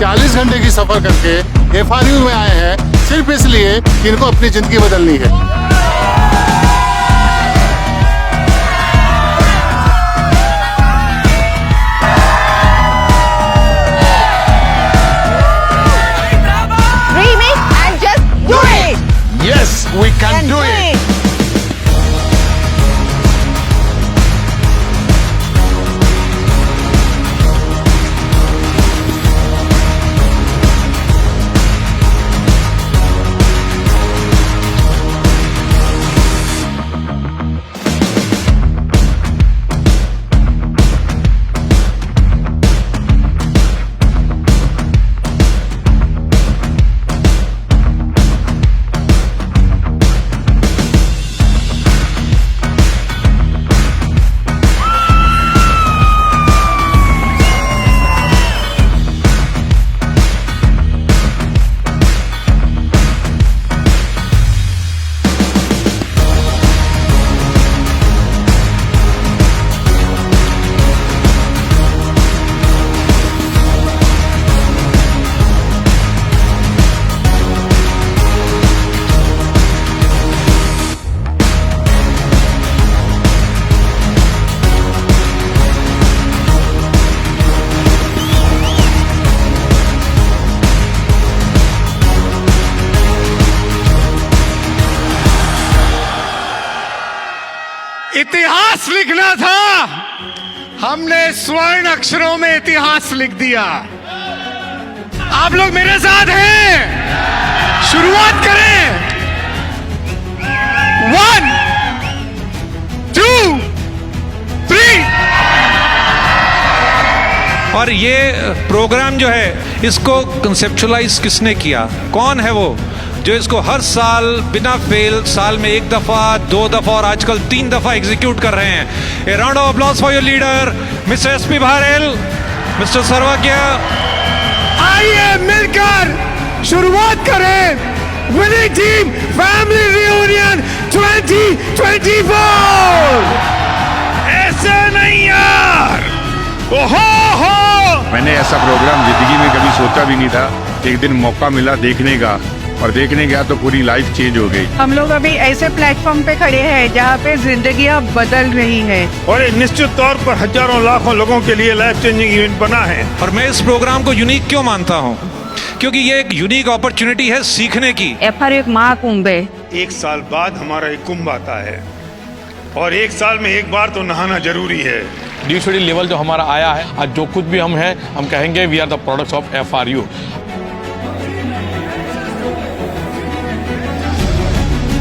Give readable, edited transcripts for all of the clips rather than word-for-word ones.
40 घंटे की सफर करके FRU में आए हैं सिर्फ इसलिए कि इनको अपनी जिंदगी बदलनी है। Yes, we can do it. इतिहास लिखना था, हमने स्वर्ण अक्षरों में इतिहास लिख दिया। आप लोग मेरे साथ हैं, शुरुआत करें। 1 2 3। और ये प्रोग्राम जो है इसको कंसेप्चुअलाइज किसने किया, कौन है वो जो इसको हर साल बिना फेल साल में 1 दफा 2 दफा और आजकल 3 दफा एग्जीक्यूट कर रहे हैं। A round of applause for your leader mister SP Bharal, mister Sarvagya. आइए मिलकर शुरुआत करें विनिंग टीम फैमिली रियूनियन 2024। ऐसे नहीं यार, ओहो। मैंने ऐसा प्रोग्राम जिंदगी में कभी सोचा भी नहीं था। एक दिन मौका मिला देखने का और देखने गया तो पूरी लाइफ चेंज हो गई। हम लोग अभी ऐसे प्लेटफॉर्म पे खड़े हैं जहाँ पे जिंदगियाँ बदल रही हैं। और निश्चित तौर पर हजारों लाखों लोगों के लिए लाइफ चेंजिंग इवेंट बना है। और मैं इस प्रोग्राम को यूनिक क्यों मानता हूँ, क्योंकि ये एक यूनिक अपॉर्चुनिटी है सीखने की। FRU एक महाकुंभ है। 1 साल बाद हमारा एक कुंभ आता है और 1 साल में एक बार तो नहाना जरूरी है। DCD लेवल जो हमारा आया है, आज जो कुछ भी हम हैं, हम कहेंगे we are the products of FRU।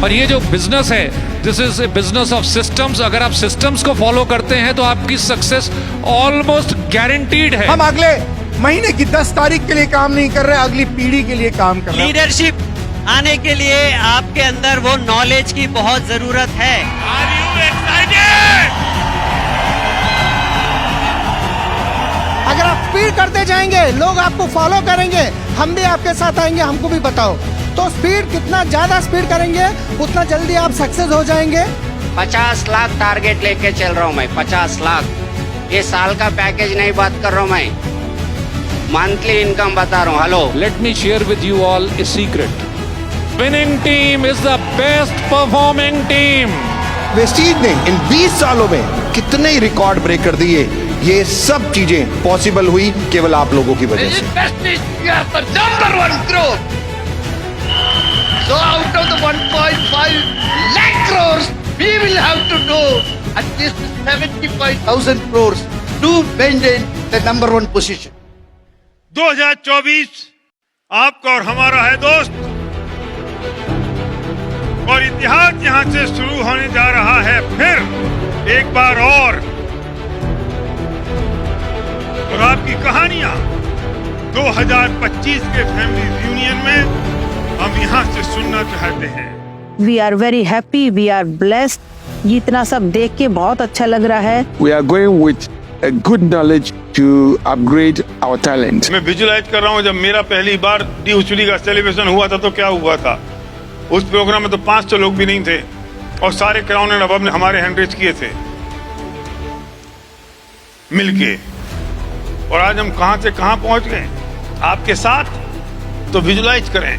और ये जो बिजनेस है, this is a business of systems. अगर आप सिस्टम्स को फॉलो करते हैं तो आपकी सक्सेस ऑलमोस्ट गारंटीड है। हम अगले महीने की 10 तारीख के लिए काम नहीं कर रहे, अगली पीढ़ी के लिए काम कर रहे हैं। लीडरशिप आने के लिए आपके अंदर वो नॉलेज की बहुत जरूरत है। Are you excited? अगर आप स्पीड करते जाएंगे, लोग आपको फॉलो करेंगे, हम भी आपके साथ आएंगे, हमको भी बताओ। तो स्पीड कितना ज्यादा स्पीड करेंगे उतना जल्दी आप सक्सेस हो जाएंगे। 50 लाख टारगेट लेके चल रहा हूँ मैं, 50 लाख। ये साल का पैकेज नहीं बात कर रहा हूँ मैं, मंथली इनकम बता रहा हूँ। Hello, let me share with you all a secret. Winning team is the best performing team. Vestige ने इन 20 सालों में कितने ही रिकॉर्ड ब्रेक कर दिए। ये सब चीजें पॉसिबल हुई केवल आप लोगों की वजह से। So out of the 1.5 lakh crores, we will have to do at least 75,000 crores to maintain the number 1 position. 2024 आपका और हमारा है दोस्त, और इतिहास यहाँ से शुरू होने जा रहा है फिर एक बार और आपकी कहानियां 2025 के फैमिली रियूनियन में हम यहाँ से सुनना चाहते हैं। We are very happy, we are blessed। ये इतना सब देख के बहुत अच्छा लग रहा है। We are going with a good knowledge to upgrade our talent. मैं विजुलाइज कर रहा हूँ, जब मेरा पहली बार DCD का सेलिब्रेशन हुआ था तो क्या हुआ था। उस प्रोग्राम में तो 500 लोग भी नहीं थे और सारे क्राउन एंड अबव ने हमारे हैंड रेज किए थे मिलके। और आज हम कहां से कहां पहुंच गए। आपके साथ, तो विजुलाइज करें,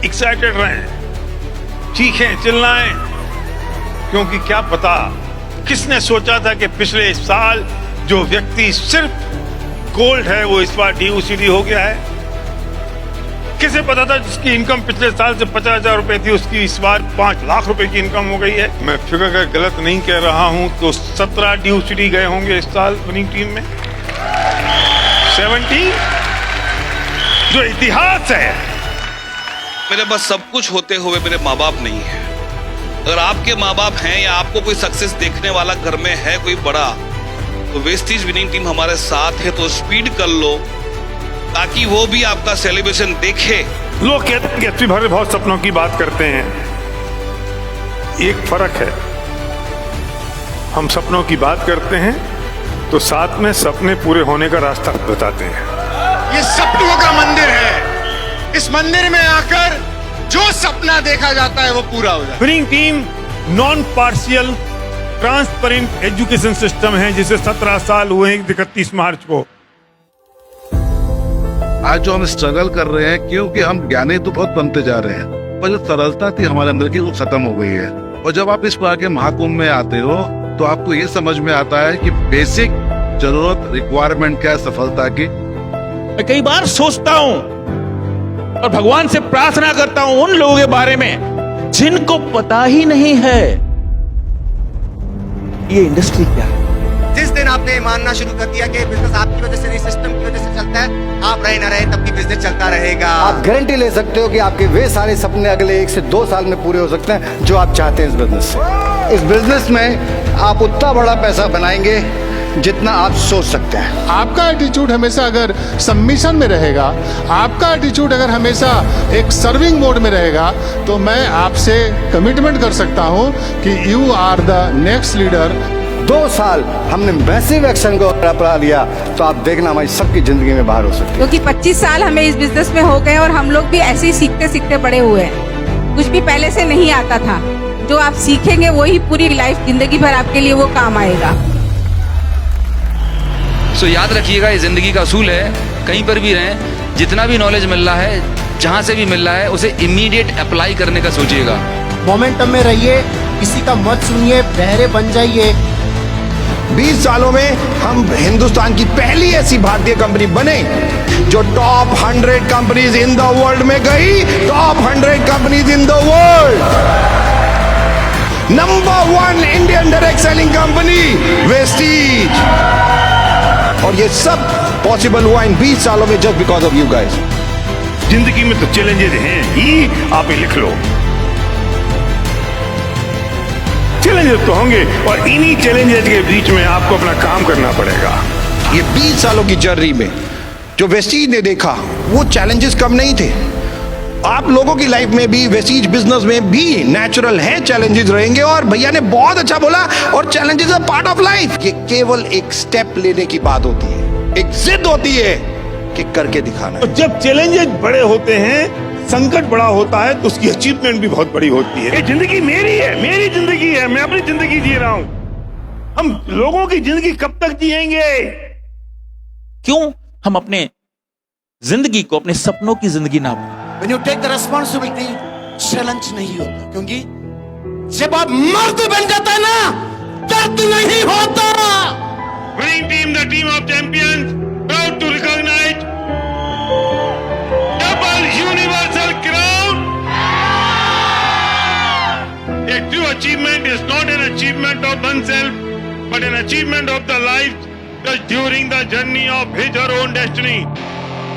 एक्साइटेड रहें, चीखें, चिल्लाएं, क्योंकि क्या पता किसने सोचा था कि पिछले साल जो व्यक्ति सिर्फ गोल्ड है वो इस बार DOCD हो गया है। किसे पता था जिसकी इनकम पिछले साल से 50,000 रुपए थी उसकी इस बार 5 लाख रुपए की इनकम हो गई है। मैं फिगर अगर गलत नहीं कह रहा हूं तो 17 DOCD गए होंगे इस साल विनिंग टीम में, 70, जो इतिहास है। मेरे पास सब कुछ होते हुए मेरे माँ बाप नहीं है। अगर आपके माँ बाप हैं या आपको कोई सक्सेस देखने वाला घर में है कोई बड़ा, तो वेस्टीज विनिंग टीम हमारे साथ है, तो स्पीड कर लो ताकि वो भी आपका सेलिब्रेशन देखे। लोग कहते हैं कि अच्छी भरे बहुत सपनों की बात करते हैं। एक फर्क है, हम सपनों की बात करते हैं तो साथ में सपने पूरे होने का रास्ता बताते हैं। ये सपनों का मंदिर है। इस मंदिर में आकर जो सपना देखा जाता है वो पूरा हो जाता है। Winning team non partial transparent education system है जिसे 17 साल हुए हैं 31 मार्च को। आज जो हम स्ट्रगल कर रहे हैं क्योंकि हम ज्ञानी तो बहुत बनते जा रहे हैं, पर जो सरलता थी हमारे अंदर की वो खत्म हो गई है। और जब आप इस प्रकार के महाकुंभ में आते हो तो आपको ये समझ में आता है कि बेसिक जरूरत रिक्वायरमेंट क्या है सफलता की। मैं कई बार सोचता हूँ और भगवान से प्रार्थना करता हूँ उन लोगों के बारे में जिनको पता ही नहीं है ये इंडस्ट्री क्या है। जिस दिन आपने मानना शुरू कर दिया कि बिजनेस आपकी वजह से नहीं सिस्टम की वजह से चलता है, आप रहे ना रहे तब भी बिजनेस चलता रहेगा। आप गारंटी ले सकते हो कि आपके वे सारे सपने अगले 1 से 2 साल में पूरे हो सकते हैं जो आप चाहते हैं इस बिजनेस से। इस बिजनेस में आप उतना बड़ा पैसा बनाएंगे जितना आप सोच सकते हैं। आपका एटीट्यूड हमेशा अगर सबमिशन में रहेगा, आपका एटीट्यूड अगर हमेशा एक सर्विंग मोड में रहेगा, तो मैं आपसे कमिटमेंट कर सकता हूं कि you are the next leader. 2 साल हमने मैसिव एक्शन को अपना लिया तो आप देखना हमारी सबकी जिंदगी में बाहर हो सकती है। क्योंकि 25 साल हमें इस बिजनेस में हो गए और हम लोग भी ऐसे ही सीखते सीखते बड़े हुए हैं। कुछ भी पहले से नहीं आता था, जो आप सीखेंगे वही पूरी लाइफ जिंदगी भर आपके लिए वो काम आएगा। सो याद रखिएगा ये जिंदगी का असूल है, कहीं पर भी रहें, जितना भी नॉलेज मिल रहा है, जहां से भी मिल रहा है, उसे इमीडिएट अप्लाई करने का सोचिएगा। मोमेंटम में रहिए, किसी का मत सुनिए, बहरे बन जाइए। 20 सालों में हम हिंदुस्तान की पहली ऐसी भारतीय कंपनी बने जो top 100 companies in the world में गई। Top 100 companies in the world, number 1 Indian direct selling company Vestige. और ये सब पॉसिबल हुआ इन 20 सालों में just because of you guys. जिंदगी में तो चैलेंजेस हैं ही, आप ये लिख लो। चैलेंजेस तो होंगे और इन्हीं चैलेंजेस के बीच में आपको अपना काम करना पड़ेगा। ये 20 सालों की जर्नी में जो वेस्टीज ने देखा वो चैलेंजेस कम नहीं थे। आप लोगों की लाइफ में भी, वेस्टीज बिजनेस में भी नेचुरल है चैलेंजेस रहेंगे। और भैया ने बहुत अच्छा बोला, और challenges are part of life. ये केवल एक स्टेप लेने की बात होती है, एक जिद होती है कि करके दिखाना है। जब चैलेंजेस बड़े होते हैं, संकट बड़ा होता है, तो उसकी अचीवमेंट भी बहुत बड़ी होती है। ये जिंदगी मेरी है, मेरी जिंदगी है, मैं अपनी जिंदगी जी रहा हूं। हम लोगों की जिंदगी कब तक जिएंगे? क्यों हम अपने जिंदगी को अपने सपनों की जिंदगी ना बनाएं? When you take the responsibility, challenge नहीं होता, क्योंकि जब आप मर्द बन जाता है ना, दर्द नहीं होता। Winning team, the team of champions, proud to recognize double universal crown. A true achievement is not an achievement of oneself, but an achievement of the life just during the journey of his or own destiny.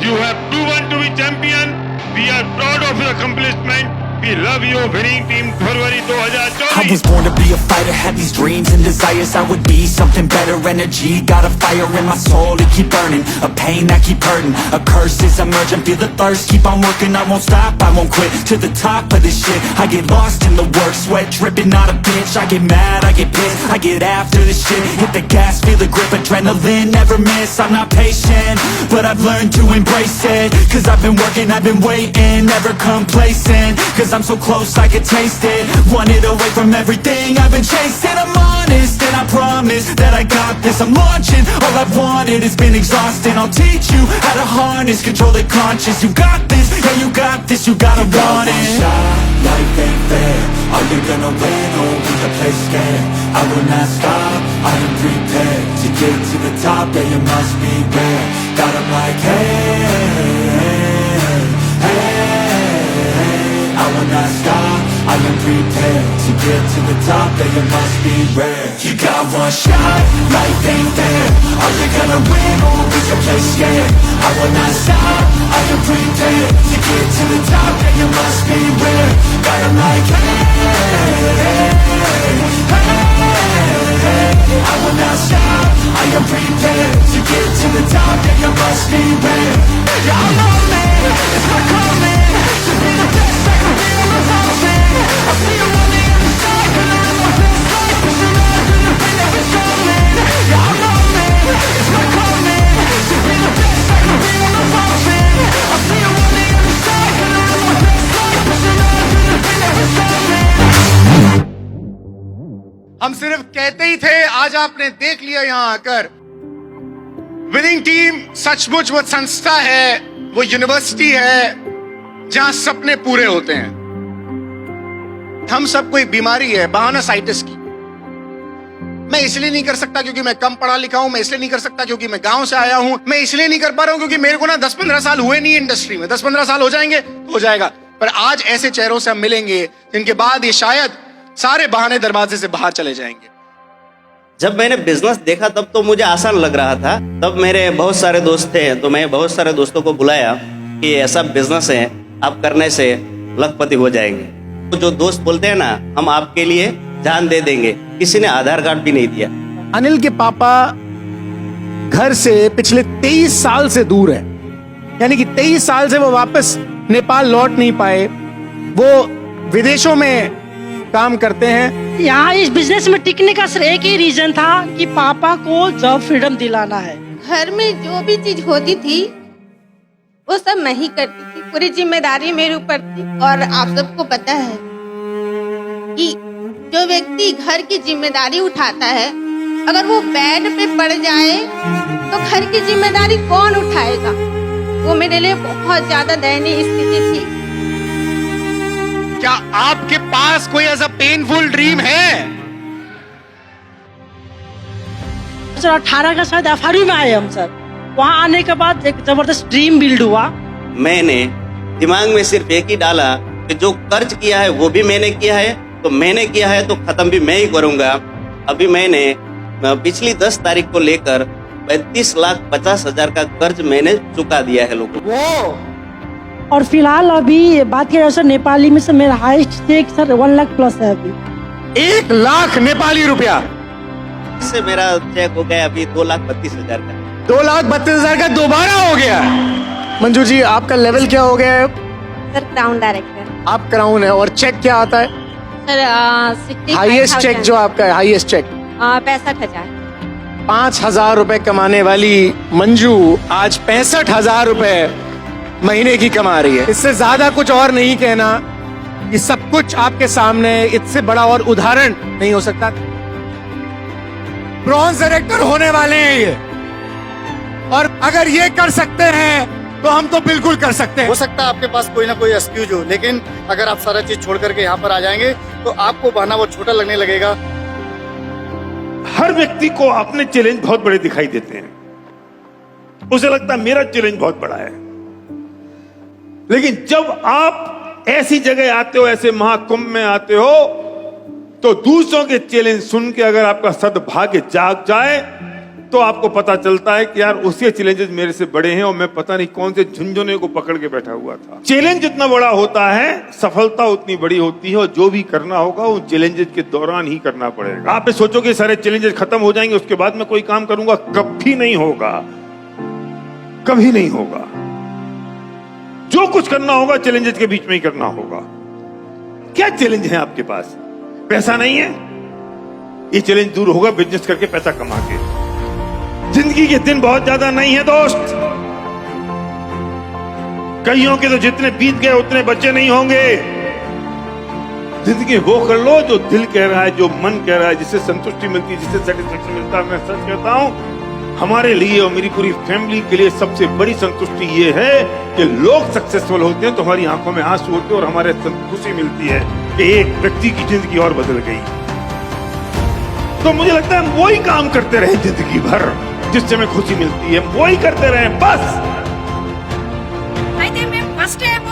You have proven to be champion. We are proud of your accomplishment. We love you, winning team, February 2024. I was born to be a fighter, had these dreams and desires. I would be something better, energy, got a fire in my soul to keep burning, a pain that keep hurting, a curse is emerging, feel the thirst, keep on working, I won't stop, I won't quit, to the top of this shit, I get lost in the work, sweat dripping, not a bitch, I get mad, I get pissed, I get after this shit, hit the gas, feel the grip, adrenaline, never miss, I'm not patient, but I've learned to embrace it, cause I've been working, I've been waiting, never complacent, cause 'cause I'm so close I can taste it. Wanted away from everything I've been chasing. I'm honest and I promise that I got this. I'm launching, all I've wanted has been exhausting. I'll teach you how to harness, control the conscious. You got this, yeah you got this, you gotta want it. Shot, life ain't fair. Are you gonna win or will you play scared? I will not stop, I am prepared to get to the top, yeah you must be rare. Got 'em like hey, hey, I will not stop, I am prepared to get to the top, yeah you must be rare. You got one shot, life ain't fair. Are you gonna win or will you play scared? I will not stop, I am prepared to get to the top, yeah you must be rare. Got 'em like hey, hey, I will not stop, I am prepared to get to the top, yeah you must be rare. Yeah, I'm on man, it's my calling to be the best I can be on the mountain. I see you on the other side, and I'm my best life, pushing on to the pain that is calling. Yeah, I'm on man, it's my calling to be the best I can be on the mountain. I see you on the other side, and I'm my best life, pushing on to the pain that is calling. हम सिर्फ कहते ही थे, आज आपने देख लिया यहां आकर। विनिंग टीम सचमुच वो संस्था है, वो यूनिवर्सिटी है जहां सपने पूरे होते हैं। हम सब कोई बीमारी है बहाना साइटिस की। मैं इसलिए नहीं कर सकता क्योंकि मैं कम पढ़ा लिखा हूं, मैं इसलिए नहीं कर सकता क्योंकि मैं गांव से आया हूं, मैं इसलिए नहीं कर पा रहा हूं क्योंकि मेरे को ना 10-15 साल हुए नहीं इंडस्ट्री में। 10-15 साल हो जाएंगे तो हो जाएगा, पर आज ऐसे चेहरों से हम मिलेंगे जिनके बाद ये शायद सारे बहाने दरवाजे से बाहर चले जाएंगे। जब मैंने बिजनेस देखा तब तो मुझे आसान लग रहा था। तब मेरे बहुत सारे दोस्त थे, तो मैं बहुत सारे दोस्तों को बुलाया कि ऐसा बिजनेस है, आप करने से लखपति हो जाएंगे। तो जो दोस्त बोलते हैं ना, हम आपके लिए जान दे देंगे, किसी ने आधार कार्ड भी नहीं दिया। अनिल के पापा घर से पिछले 23 साल से दूर है, यानी कि 23 साल से वो वापस नेपाल लौट नहीं पाए। वो विदेशों में काम करते हैं। यहाँ इस बिजनेस में टिकने का सिर्फ एक ही रीजन था कि पापा को जॉब फ्रीडम दिलाना है। घर में जो भी चीज होती थी वो सब मैं ही करती थी, पूरी जिम्मेदारी मेरे ऊपर थी। और आप सबको पता है कि जो व्यक्ति घर की जिम्मेदारी उठाता है, अगर वो बेड पे पड़ जाए तो घर की जिम्मेदारी कौन उठाएगा? वो मेरे लिए बहुत ज्यादा दयनीय स्थिति थी। क्या आपके पास कोई ऐसा पेनफुल ड्रीम है? 2018 का शायद FRU में आए हम सर। वहाँ आने के बाद एक जबरदस्त ड्रीम बिल्ड हुआ। मैंने दिमाग में सिर्फ एक ही डाला कि जो कर्ज किया है वो भी मैंने किया है, तो मैंने किया है तो खत्म भी मैं ही करूंगा। अभी मैंने पिछली 10 तारीख को लेकर 35,50,000 का कर्ज मैंने चुका दिया है लोगों को। और फिलहाल अभी बात किया सर नेपाली में से मेरा highest check sir 1 lakh plus है अभी। 1 लाख नेपाली रुपया इससे मेरा चेक हो गया अभी 2,32,000 का। 2,32,000 का दोबारा हो गया। मंजू जी, आपका लेवल क्या हो गया है? Sir crown director. आप क्राउन है, और चेक क्या आता है? सर हाईएस्ट चेक जो आपका है, हाईएस्ट चेक 65,000। 5,000 रुपए कमाने वाली मंजू आज 65,000 रुपए महीने की कमा रही है। इससे ज्यादा कुछ और नहीं कहना, ये सब कुछ आपके सामने, इससे बड़ा और उदाहरण नहीं हो सकता। ब्रॉन्ज डायरेक्टर होने वाले हैं ये, और अगर ये कर सकते हैं तो हम तो बिल्कुल कर सकते हैं। हो सकता है आपके पास कोई ना कोई एक्सक्यूज हो, लेकिन अगर आप सारा चीज छोड़ करके यहाँ पर आ जाएंगे तो आपको बहाना वो छोटा लगने लगेगा। हर व्यक्ति को अपने चैलेंज बहुत बड़े दिखाई देते हैं। उसे लगता है मेरा चैलेंज बहुत बड़ा है, लेकिन जब आप ऐसी जगह आते हो, ऐसे महाकुंभ में आते हो, तो दूसरों के चैलेंज सुन के अगर आपका सद्भाग्य जाग जाए तो आपको पता चलता है कि यार उसके चैलेंजेस मेरे से बड़े हैं और मैं पता नहीं कौन से झुंझुने को पकड़ के बैठा हुआ था। चैलेंज जितना बड़ा होता है, सफलता उतनी बड़ी होती है, और जो भी करना होगा उन चैलेंजेस के दौरान ही करना पड़ेगा। आप सोचोगे सारे चैलेंजेस खत्म हो जाएंगे उसके बाद मैं कोई काम करूंगा, कभी नहीं होगा, कभी नहीं होगा। जो कुछ करना होगा चैलेंजेस के बीच में ही करना होगा। क्या चैलेंज है आपके पास? पैसा नहीं है, ये चैलेंज दूर होगा बिजनेस करके पैसा कमा के। जिंदगी के दिन बहुत ज्यादा नहीं है दोस्त, कईयों के तो जितने बीत गए उतने बच्चे नहीं होंगे। जिंदगी वो कर लो जो दिल कह रहा है, जो मन कह रहा है, जिससे संतुष्टि मिलती है, जिससे सेटिस्फेक्शन मिलता है। मैं सच कहता हूँ, हमारे लिए और मेरी पूरी फैमिली के लिए सबसे बड़ी संतुष्टि ये है कि लोग सक्सेसफुल होते हैं तो हमारी आंखों में आंसू होते हैं और हमारे खुशी मिलती है कि एक व्यक्ति की जिंदगी और बदल गई। तो मुझे लगता है हम वही काम करते रहे जिंदगी भर, जिससे हमें खुशी मिलती है, वही करते रहे बस। అయితే మేము ఫస్ట్ టైం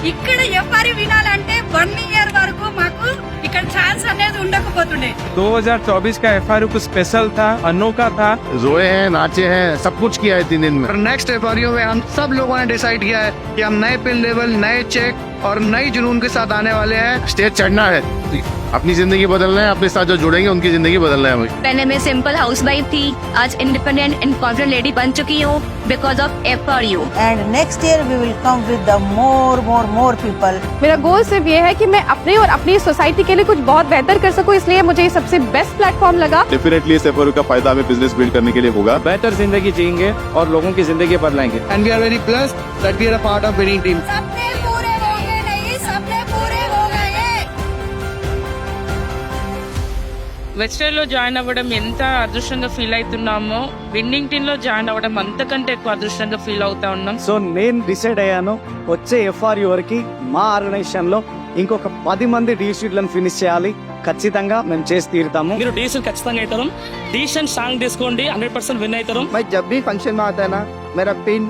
ఇక్కడ ఎఫ్ఆర్యు వినాలంటే 1 ఇయర్ వరకు మాకు ఇక్కడ ఛాన్స్ అనేది ఉండకపోతుండే। 2024 का एफआरयू कुछ स्पेशल था, अनोखा था। रोए हैं, नाचे हैं, सब कुछ किया है 3 दिन में। नेक्स्ट एफआरयू में हम सब लोगों ने डिसाइड किया है कि हम नए पिन लेवल, नए चेक और नई जुनून के साथ आने वाले हैं। स्टेज चढ़ना है, अपनी जिंदगी बदलना है, अपने साथ जो जुड़ेंगे उनकी जिंदगी बदलना है हमें। पहले मैं सिंपल हाउसवाइफ थी, आज इंडिपेंडेंट एंड कॉन्फिडेंट लेडी बन चुकी हूँ because of FRU. And next year we will come with the more people. मेरा गोल सिर्फ ये है कि मैं अपने और अपनी सोसाइटी के लिए कुछ बहुत बेहतर कर सकूं, इसलिए मुझे ये सबसे बेस्ट प्लेटफॉर्म लगा। डेफिनेटली इस एफआरयू का फायदा हमें बिजनेस बिल्ड करने के लिए होगा। बेहतर जिंदगी जिएंगे और लोगों की जिंदगी बदलाएंगे। And we are very blessed that we are a part of winning team. सपने पूरे होंगे नहीं, सपने पूरे हो गए। వెస్టర్న్ లో జాయిన్ అవ్వడం ఎంత అదృష్టంగా ఫీల్ అవుతున్నామో, విన్నింగ్ టీమ్ లో జాయిన్ అవ్వడం అంతకంటే ఎక్కువ అదృష్టంగా ఫీల్ అవుతా ఉన్నాం। సో నేను డిసైడ్ అయ్యాను, వచ్చే ఎఫ్ఆర్యూ వరకు మా ఆర్గనైజేషన్ లో ఇంకొక 10 మంది డీసీలను ఫినిష్ చేయాలి। ఖచ్చితంగా మేము చేసి తీరుతాము। మీరు డీసీలు ఖచ్చితంగా అవుతారు, డీసెంట్ సాంగ్ తీసుకోండి, 100% విన్ అవుతారు। मैं जब भी फंक्शन में आता है ना, मेरा पिन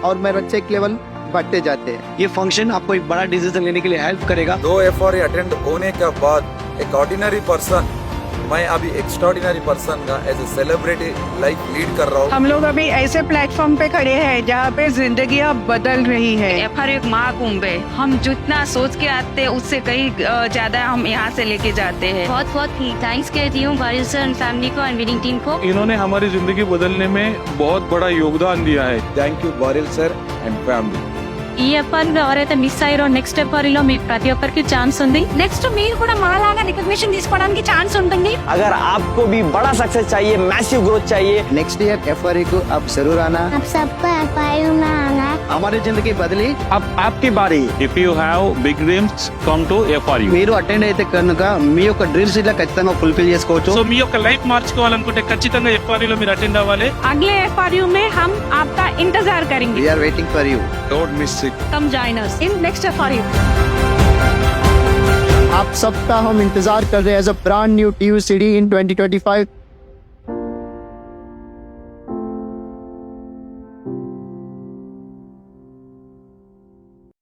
और मेरा चेक लेवल बढ़ते जाते हैं। ये फंक्शन आपको एक बड़ा डिसीजन लेने के लिए हेल्प करेगा। 2 एफआरयू अटेंड होने के बाद एक ऑर्डिनरी पर्सन, मैं अभी एक्स्ट्राऑर्डिनरी पर्सन का as a celebrity life lead कर रहा हूँ। हम लोग अभी ऐसे प्लेटफॉर्म पे खड़े हैं जहाँ पे जिंदगियाँ बदल रही है। एफआरयू एक महाकुंभ है, हम जितना सोच के आते हैं उससे कहीं ज्यादा हम यहाँ से लेके जाते हैं। बहुत बहुत थैंक्स कहती हूँ वारिस सर एंड फैमिली को एंड विनिंग टीम को। इन्होंने हमारी जिंदगी बदलने में बहुत बड़ा योगदान दिया है। थैंक यू वारिल सर एंड फैमिली। ఈ ఎఫ్ఆర్యూలో ఎవరైతే మిస్ అయ్యారో నెక్స్ట్ ఎఫ్ఆర్యూలో మీకు ప్రతి ఒక్కరికి ఛాన్స్ ఉంది। నెక్స్ట్ మీరు కూడా మాలాగా రికగ్నిషన్ తీసుకోవడానికి ఛాన్స్ ఉంటుంది। अगर आपको भी बड़ा सक्सेस चाहिए, मैसिव ग्रोथ चाहिए, नेक्स्ट ईयर एफआरयू को आप जरूर आना। आप सबको एफआरयू में आना। हमारी जिंदगी बदली, अब आपकी बारी। If you have big dreams come to FRU. మీరు అటెండ్ అయితే కనుక మీ యొక్క డ్రీమ్స్ ఇలా ఖచ్చితంగా ఫుల్ఫిల్ చేసుకోవచ్చు। సో మీ యొక్క లైఫ్ మార్చుకోవాలనుకుంటే ఖచ్చితంగా ఎఫ్ఆర్యూలో మీరు అటెండ్ అవ్వాలి। अगले एफआरयू में हम आपका इंतजार करेंगे। We are waiting for you, don't miss it. Come join us in next FRU. आप सबका हम इंतजार कर रहे हैं as a brand new TV city in 2025।